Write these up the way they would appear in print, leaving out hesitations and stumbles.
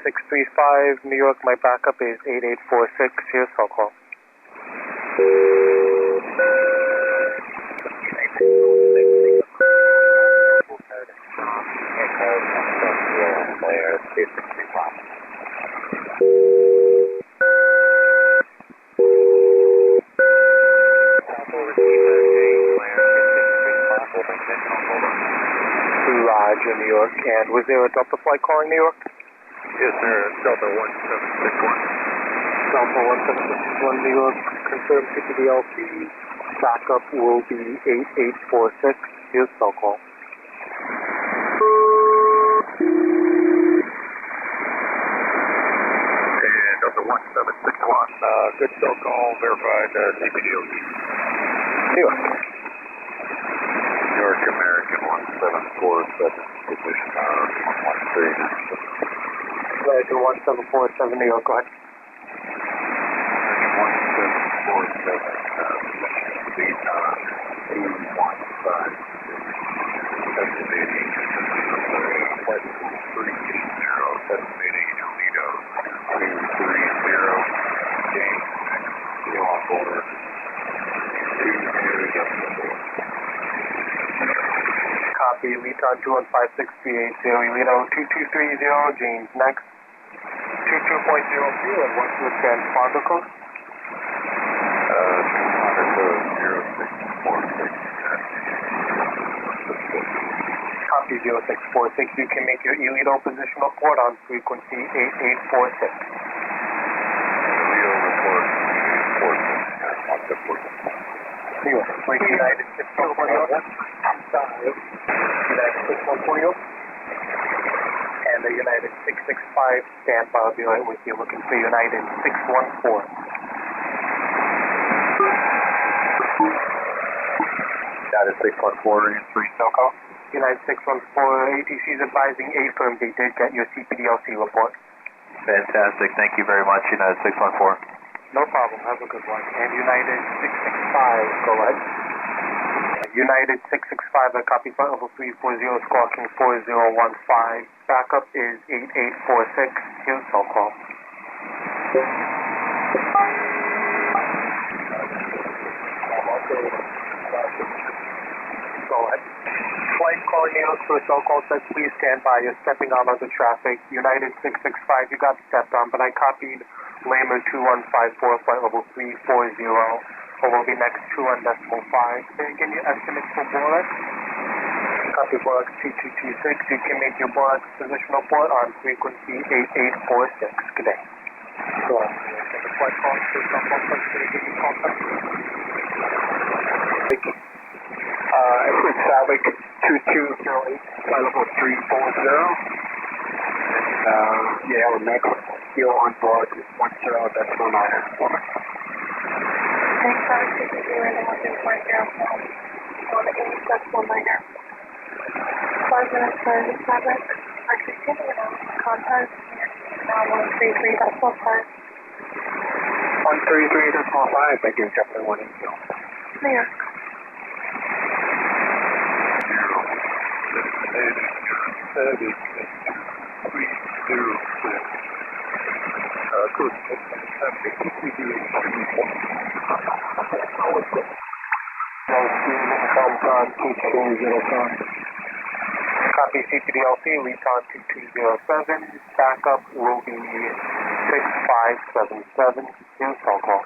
635 New York, my backup is 8846, here's cell call. Roger, New York, and was there a Delta flight calling New York? Yes, sir. Delta 1761. Delta 1761 New York, confirm CPDLC, backup will be 8846, here's cell call. And Delta 1761, good cell call, verified CPDLC. New York. New York American 1747, position 113. American 1747 New York, go ahead. American 1747, speed 215, estimating flight 380, estimating Alito 230, James still on board, 22. Copy, Leton 2156380, Alito 2230, James next. 22.02 and what's your transponder code? Transponder code 0646. Copy 0646, you can make your Alito position report on frequency 8846. Alito report 8846. New York, wait, United 614 New York. United 614 New York. And the United 665 standby, I'll be right with you, looking for United 614. United 614, in 3 cell call. United 614, ATC is advising A-firm they did get your CPDLC report. Fantastic, thank you very much, United 614. No problem, have a good one. And United 665, go ahead. United 665, a copy flight level 340, squawking 4015. Backup is 8846, here's cell call. Go ahead. Flight calling New York for a cell call says please stand by, you're stepping on other traffic. United 665, you got stepped on, but I copied Lamer 2154, flight level 340. Will be next 2 on decimal 5. Can you give your estimates for Borax? Copy Borax 2226. You can make your Borax position report on frequency 8846. Good day. Go on. Take a flight call. Everett Savick 2208, flight level 340. Yale next. Still on board 10 decimal 9. Next time, CPD radar 1.0 on the 8 decimal minor. 5 minutes for the fabric. Are continuing on contact now 133 decimal 5. 133 decimal 5, thank you, Jeffrey 180. New York. Copy CPDLC, Leton 2207. Backup will be 6577. Here's cell call.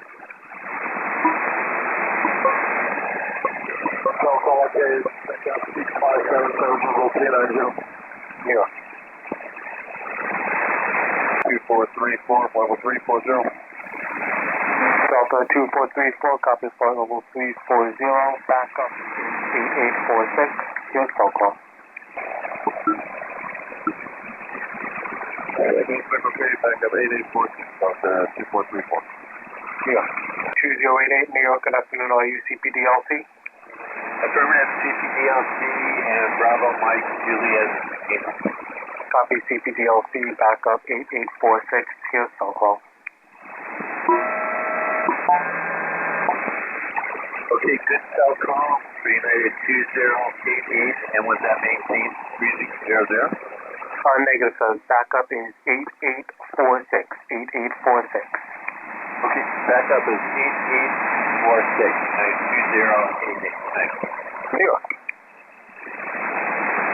Cell call is 6577, okay, New York. 2434, level 340. Delta 2434, copy flight level 340. Backup is 8846. Here's cell call. Okay, backup 8846, Delta 2434. New York. 2088, New York, good afternoon, are you CPDLC? Affirmative, CPDLC and Bravo Mike Juliet. Copy CPDLC, backup 8846, here's cell call. Okay, good cell call for United 2088, and was that maintained 3600? Negative, sir. Backup is 8846. 8846. Okay, backup is 8846. Nice, 2088. Thanks. New York.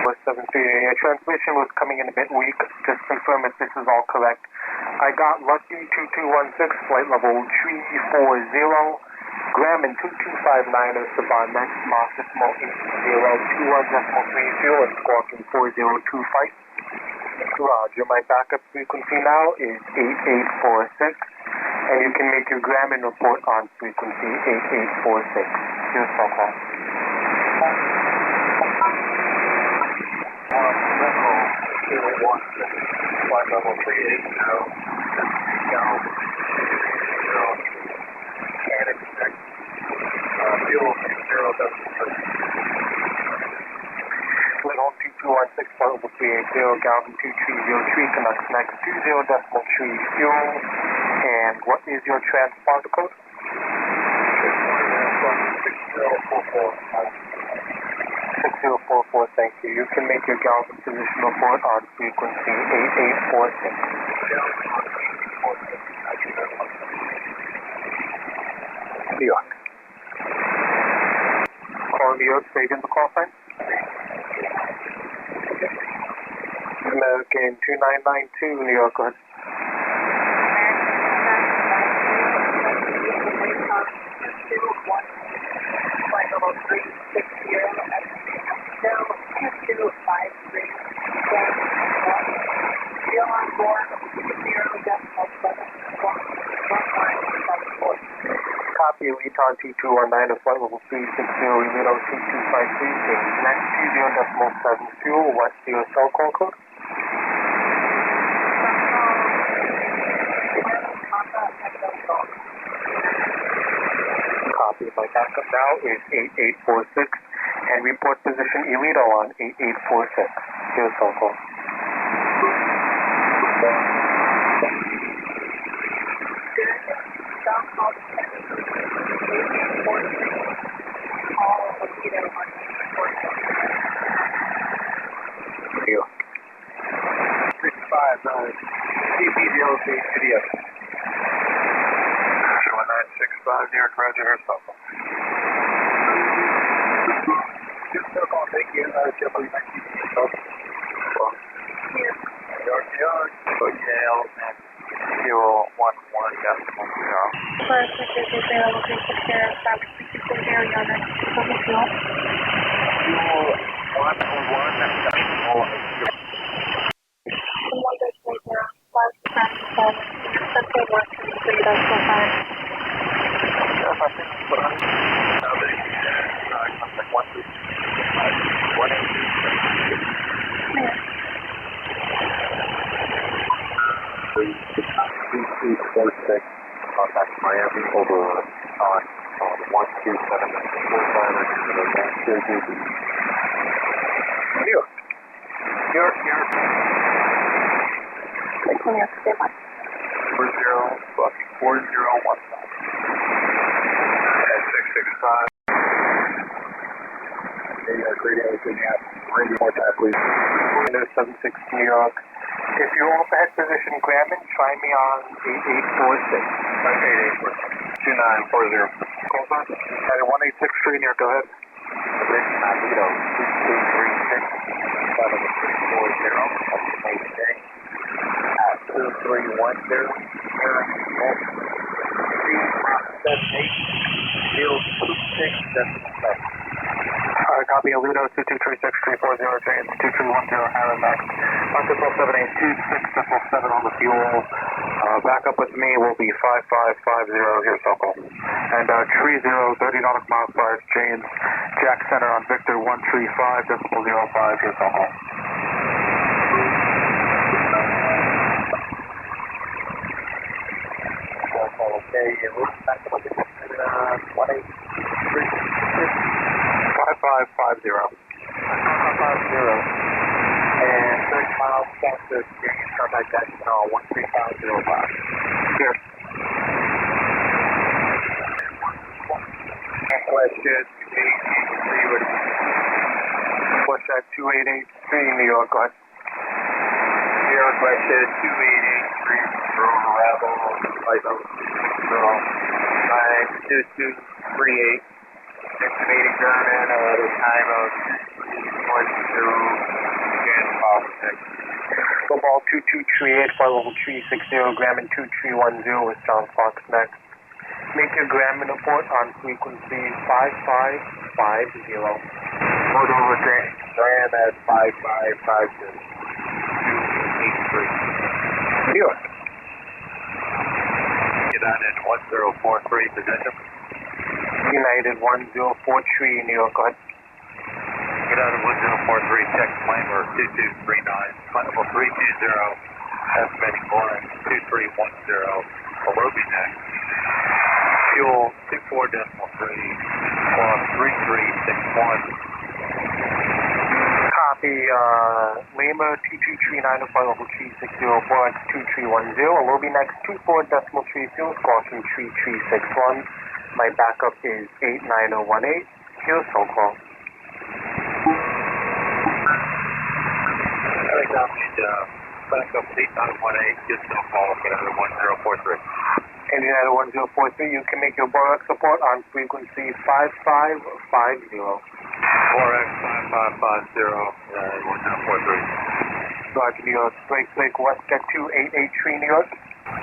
473. Your transmission was coming in a bit weak. Just confirm if this is all correct. I got Lucky 2216, flight level 340. Grumman 2259 Saban, next Massimo 8021.30 and squawking 4025. Roger, my backup frequency now is 8846, and you can make your Grumman report on frequency 8846. Here's phone call. Flight level 380. And expect fuel 0.3. Little 2216, flight level 380, Galvin 2303, connects next 20.3 fuel. And what is your transponder code? 6044, thank you. You can make your Galvin position report on frequency 8846. New York. Call New York, stay in the call sign. American 2992, New York, go ahead. Flight level 360 at 2253. Still on board 0.714. Copy, Leton 2219 of flight level 360, Reno 2253, change next 20.7 fuel, what's your cell call code? Copy, my backup now is 8846, and report position Elito on 8846. Here's cell call. New York. 65, CPDLC video. 1965, New York, Roger, her cell phone. Thank you, New York, New York. Hotel at 011.0. First, this is 0360, traffic 360, you're next to the fuel. Fuel 101.0. Contact Miami over on 127 New York. New York, New York. 40, 665. Radio, radio more time, please. Windows 76, New York. If you're overhead position, Grumman, try me on 8846. 8846. 2940. Call sign. At 186 New York, go ahead. Magneto, 2236. 2310. Copy, Alludo 2236-340, James 2310, Aaron Max. Triple 7826, 777 on the fuel. Backup with me will be 5550, here's cell call. And 30, 30 nautical miles per hour, James, Jack Center on Victor 135.05, here's cell call. Okay, back up with 183. 5550. 5550. And 30 miles past the James, contact that channel 13505. Here. Question 283. What's that? 2883 New York, go ahead. requested 2883 Road Rebel, flight level 2238. Estimating German at a time of 2312, again, Fox 6. Football 2238, flight level 360, Grumman 2310 with John Fox next. Make your Grumman report on frequency 5550. Hold over Graham at 5550. 283. New York. Get on in 1043 position. United 1043, New York, go ahead. Get out of 1043, check Flamer 2239, flight level 320, estimating Boring 2310, Orobi next. Fuel 24.3, loss 3361. Copy, Lima 2239, flight level 360, Borex 2310, Orobi next 24.3 fuel, squawking 3361. My backup is 89018, here's phone call. Backup 8918, just no call, get out of 1043. And United 1043, you can make your Borex report on frequency 5550. Borex 5550, 1043. Roger, New York, break, WestJet 2883, New York.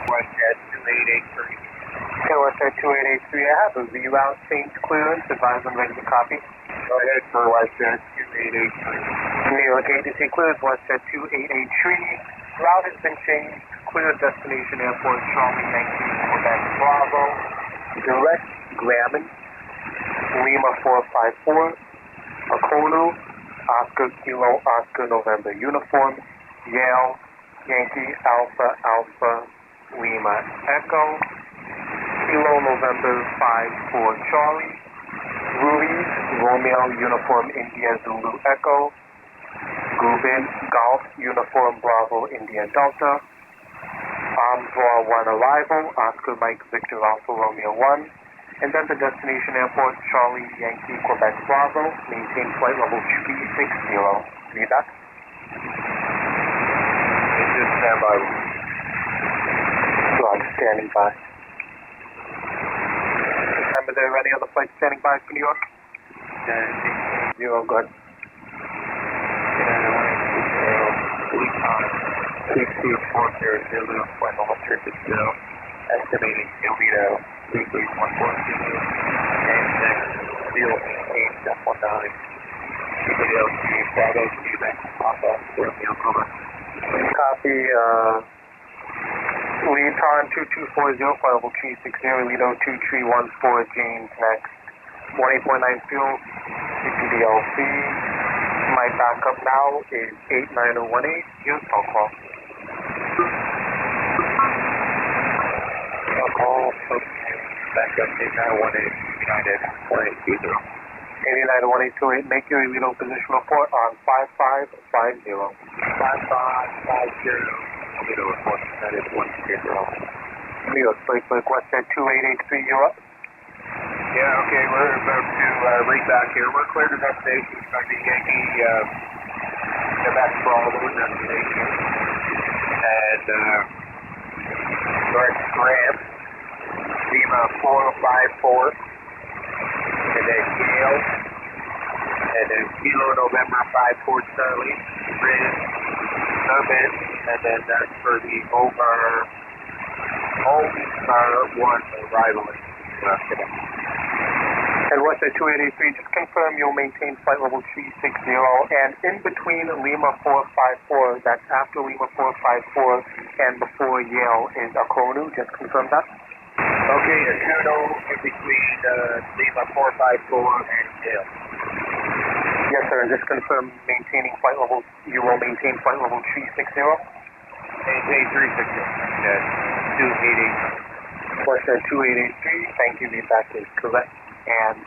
WestJet 2883. Okay, WestJet 2883, I have a reroute change clearance, advise when ready to copy. Go ahead for WestJet 2883. New York agency clears WestJet 2883. Route has been changed. Clear destination airport, Charlie Yankee, Quebec, Bravo. Direct Grumman, Lima 454, Okonu, Oscar Kilo, Oscar November uniform, Yale, Yankee, Alpha, Alpha, Lima, Echo, Kilo November 54 Charlie, Ruiz, Romeo, uniform, India, Zulu, Echo, Gubin, Golf, uniform, Bravo, India, Delta, Armswar 1 arrival, Oscar Mike Victor Alpha Romeo 1, and then the destination airport, Charlie Yankee Quebec Bravo, maintain flight level 360. Read that. Just stand by. Roger, standing by. Remember there are any other flights standing by for New York? 0, good. 2240, flight level 360, estimating Toledo 33140, and next, field 8.19, Toledo to Bravo, Quebec, Papa, Romeo, Coma. Copy, Leaton 2240, flight level 360, Lido 2314, James next, 18.9 fuel, CPDLC. My backup now is 89018, here's phone call. Call, backup 8918, United 1820. 89128, make your Lido position report on 5550. 5550, Lido report, United 120. New York, break, WestJet 2883, you're up. Yeah, okay, we're about to read back here. We're clear to destination from the Yankee, Quebec Bravo destination. And, direct Graham, Lima 454, and then Yale, and then Kilo November 54 Charlie, Riz, Urban, and then that's for the Omar 1 arrival in Quebec. And WestJet 2883, just confirm you'll maintain flight level 360, and in between Lima 454, that's after Lima 454 and before Yale is Okonu, just confirm that. Okay, Okuno in between Lima 454 and Yale. Yes, sir, and just confirm maintaining flight level, you will maintain flight level 360? Maintain 360, yes, 288. WestJet 2883, thank you, feedback is correct. And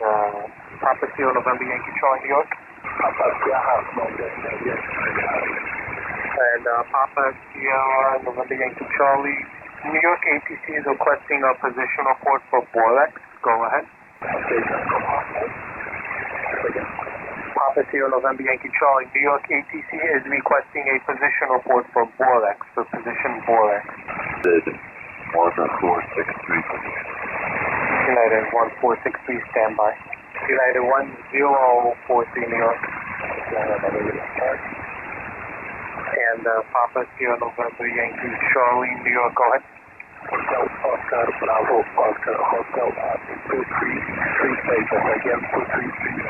Papa Sierra November Yankee Charlie, New York. Papa Sierra November Yankee Charlie. And Papa Sierra November Yankee Charlie. New York ATC is requesting a position report for Borex. Go ahead. Okay, Papa Papa Sierra November Yankee Charlie, New York ATC is requesting a position report for Borex, for position Borex. United 1463, standby. United 1043, New York. And Papa Sierra November Yankee Charlie, New York, go ahead. Oscar Bravo, Oscar Hotel, 233, again, 233.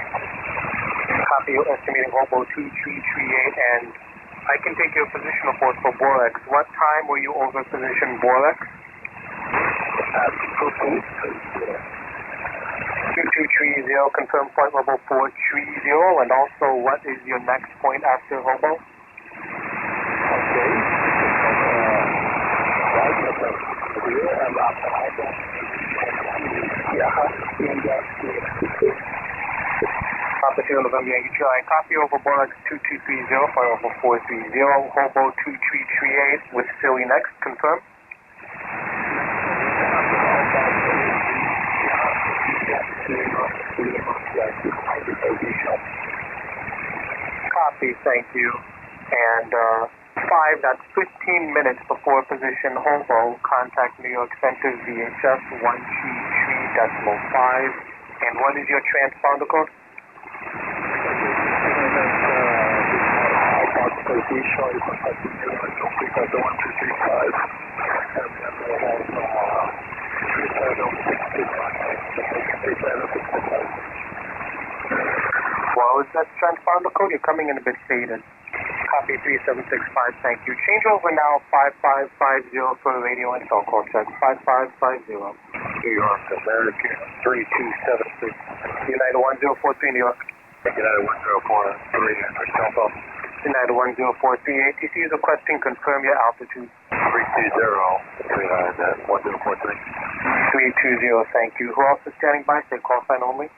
Copy your estimating hobo 2338, and I can take your position report for Borex. What time were you over position Borex? 2230, confirm point level 430, and also what is your next point after hobo? Papa Sierra November Yankee Charlie, copy over Borex 2230, file over 430, hobo 2338 with Philly next, confirm. Copy, thank you. And 5, that's 15 minutes before position hobo, contact New York Center VHF 133.5. And what is your transponder code? What was that transponder code? You're coming in a bit faded. Copy 3765, thank you. Change over now 5550 for radio and cell call check. 5550. New York, American 3276. United 1043, New York. United 1043, cell phone. United 1043, ATC is requesting confirm your altitude. 320, 1043. 320, thank you. Who else is standing by? Say call sign only.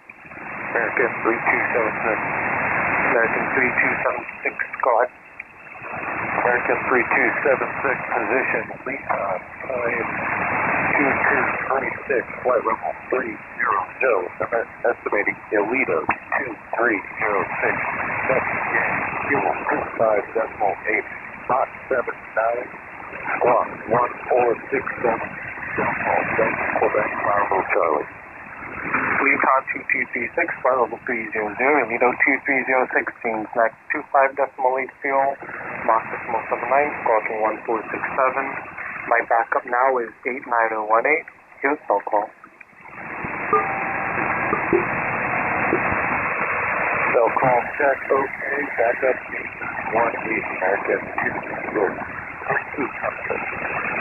American 3276. American 3276, go ahead. American 3276, position, Lisa, 2236, flight level 300, estimating Alito 2306, fuel 25.8, Mach 79, squawk 1467, Quebec, Bravo, Charlie. Recon 2236, flight level 300, Alito 23016, next 25.8 fuel, Mach 79, squawking 1467. My backup now is 89018, here's cell call. Cell call check, okay, backup 18, American 2.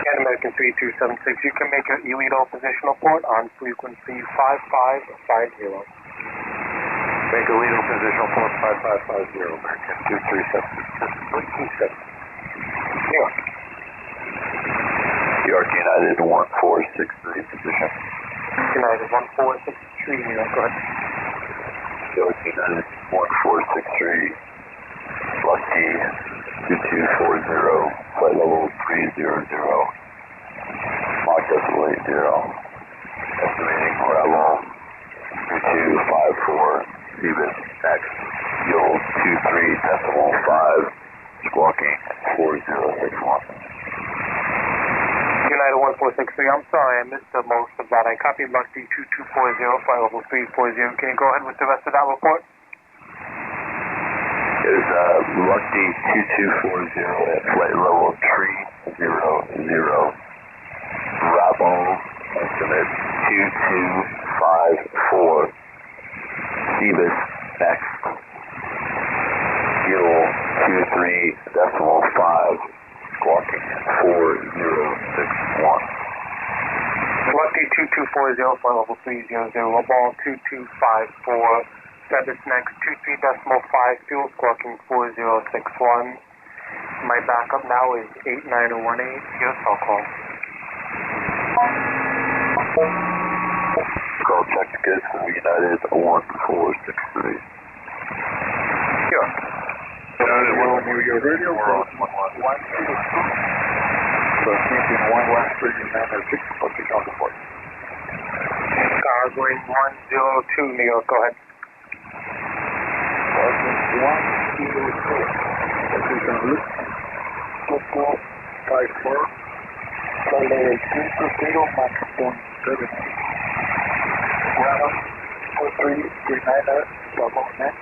And American 3276, you can make your Alito position report on frequency 5550. Make Alito position report 5550, American 237. New York. New York United 1463, position. United 1463, New York, go ahead. New York United 1463, Lucky 2240, flight level 300, Mach 80, estimating Bravo 2254, Stevens X, fuel 23.5, squawking 4061. United 1463, I'm sorry, I missed most of that. I copied Lucky 2240, flight level 340. Can you go ahead with the rest of that report? Is Lucky 2240 at flight level 300, Bravo, estimate 2254, Stevens X, fuel 23.5, squawking 4061. Lucky 2240, flight level 300, ball 2254, Stebis next 23.5, fuel squawking 4061. My backup now is 89018, here's cell call. Call check good for United 1463. Sure. United 1, your radio was 112. So keeping 1 West 3 Commander 6 Pacific on the port. Gargoyle 102, New York, go ahead. Local 54, flight level 220, Mach 1.7. Ground 4339, Bravo net.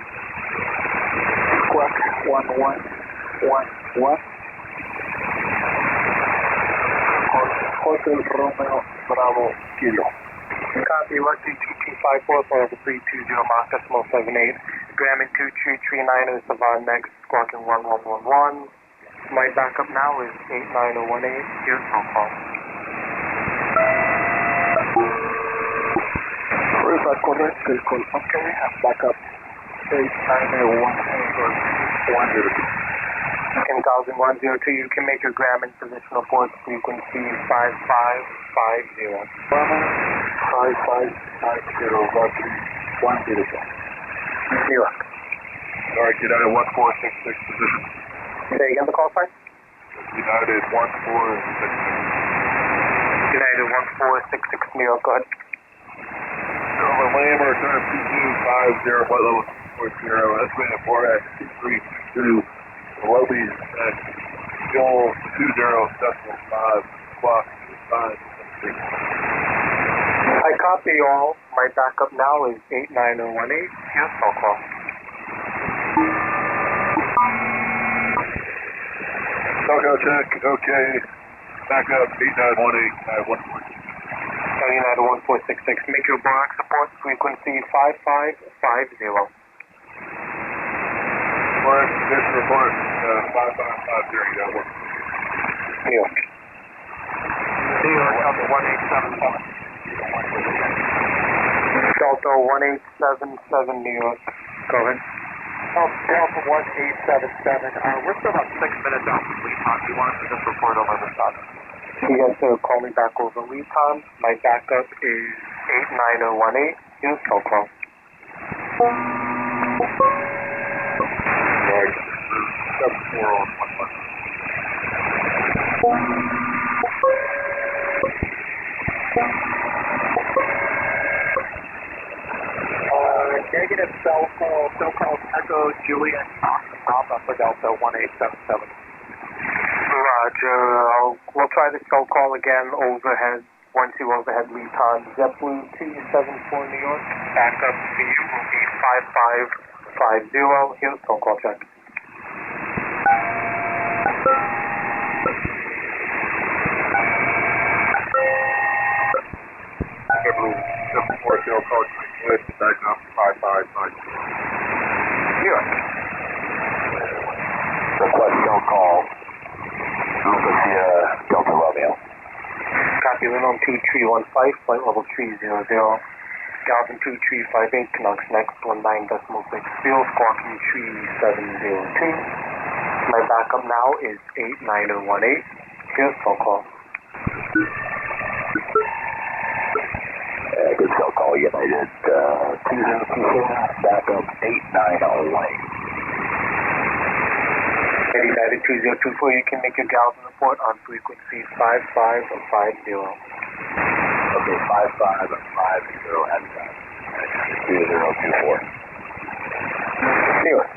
Squawk 1111. Hotel Romeo Bravo Kilo. Copy, Rusty 2254, flight level 320, Mach decimal 78. Graham 2339 is Savant next, squawking 1111. My backup now is 89018. Here's phone call. River correct, call okay, and backup 891 10,102, you can make your Graham in positional port frequency 5550. 5550, Rusty 102. New York. Alright, United 1466 position. Say again the call sign? United 1466. United 1466 New York, go ahead. Over Lamber, turn 2250, flight level 40, estimated 4X 2322. Lobby's at fuel 20.5, clock 5. I copy all. My backup now is 89018. Here's phone call. Go check, okay. Backup 8918, 146. United 1466. Make your Borax support frequency 5550. Borax condition report 5550, you got one. New York. New York, Delta 1877. Delta 1877, New York. Go ahead. Delta 1877. We're still about 6 minutes out from lead time. Do you want us to just report over the status? You guys to call me back over lead time. My backup is 89018. Here's phone call. Alright, 74111. Negative cell call Echo Juliet Alpha for Delta 1877. Roger. We'll try the cell call again overhead. Once you overhead lead time. JetBlue 274 New York. Backup for you will be 5550. Here's phone call check. JetBlue 74, cell call, backup 5550. New York. Request cell call. Alpha Sierra Delta Romeo. Copy, Linholm 2315, flight level 300. Galvin 2358, Canucks next, 19.6 fuel, squawking 3702. My backup now is 89018. Here's phone call. Good cell call, United 2024, backup 8918. United 2024, you can make your Galvin report on frequency 5550. Okay, 5550 at 2024. New York.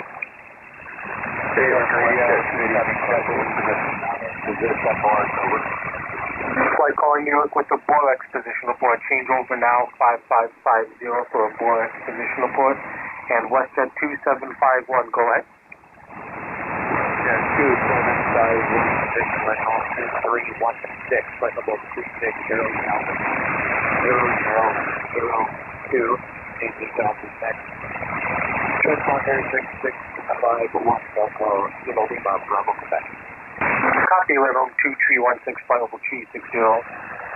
Flight calling New York with the Borax position report. Change over now, 5550 for a Borax position report. And WestJet 2751, go ahead. 2751, position Linholm 2316, flight level 260, Alpha 0002, Easy Delta next. Transponder 6651, Delta Kilo Lima, Bravo, Quebec. Copy, Linholm 2316, flight level 360.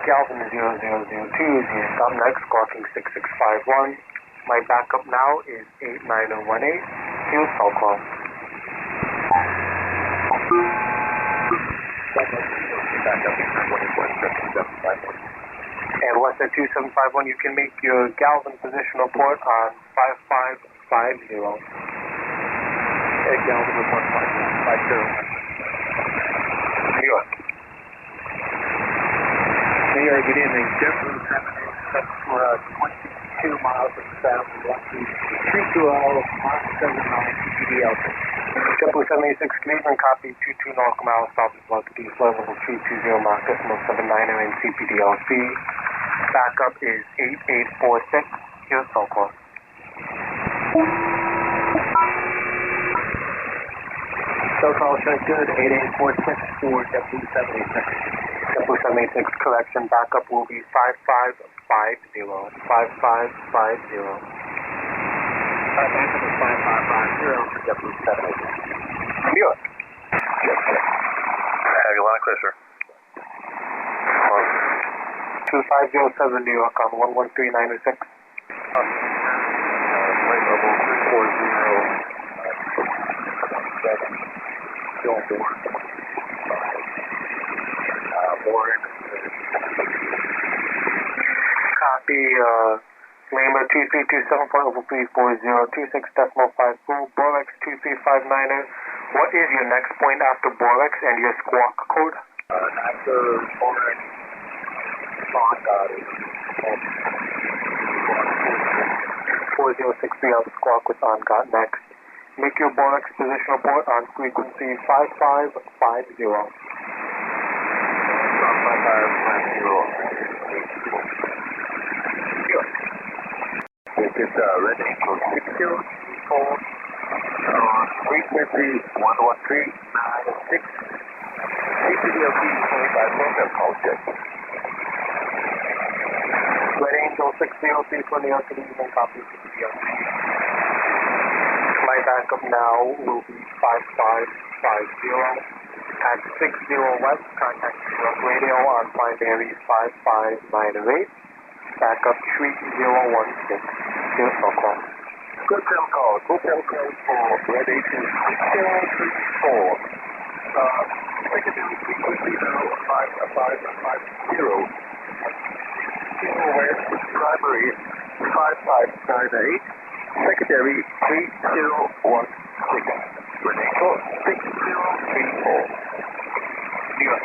Galvin 0002 is here. Up next, squawking 6651. My backup now is 89018. Here's phone call. And WestJet 2751, you can make your Galvin position report on 5550. Galvin report 5550. New York. New York, good evening. JetBlue 787 for 20 2 miles of south of 320, Mach 79, CPDLP. 776 Cleveland, copy 22 nautical miles south of Lucky, flight level 320, Mach 79er in CPDLC. Backup is 8846. Here's SoCal. SoCal showing good, 8846 for W786. W786 correction, backup will be 5550. 5550. Backup is 5550 for W786. New York. Have you want to clear, sir? 2507 New York on 11396. Flight level 340, 7, still board. Board. Copy, Lima 2327 flight level 340, 26.54, Borex 2359er. What is your next point after Borex and your squawk code? After Borex, 4063 on squawk with OnGot next. Make your Borex position report on frequency 5550. This is Red Angel 6024 on frequency 11396. CPDLP 25 program call check. Red Angel 603 for New York City, even copy CPDLC. My backup now will be 5550. At 60 West, contact New York Radio on binary 5598. Backup 3016. Here's SoCal. Good call. Hotel code for Red Angel 6034. Secondary frequency now 5550. West, primary 5598. Secondary 3016. Red Angel 6034. New York.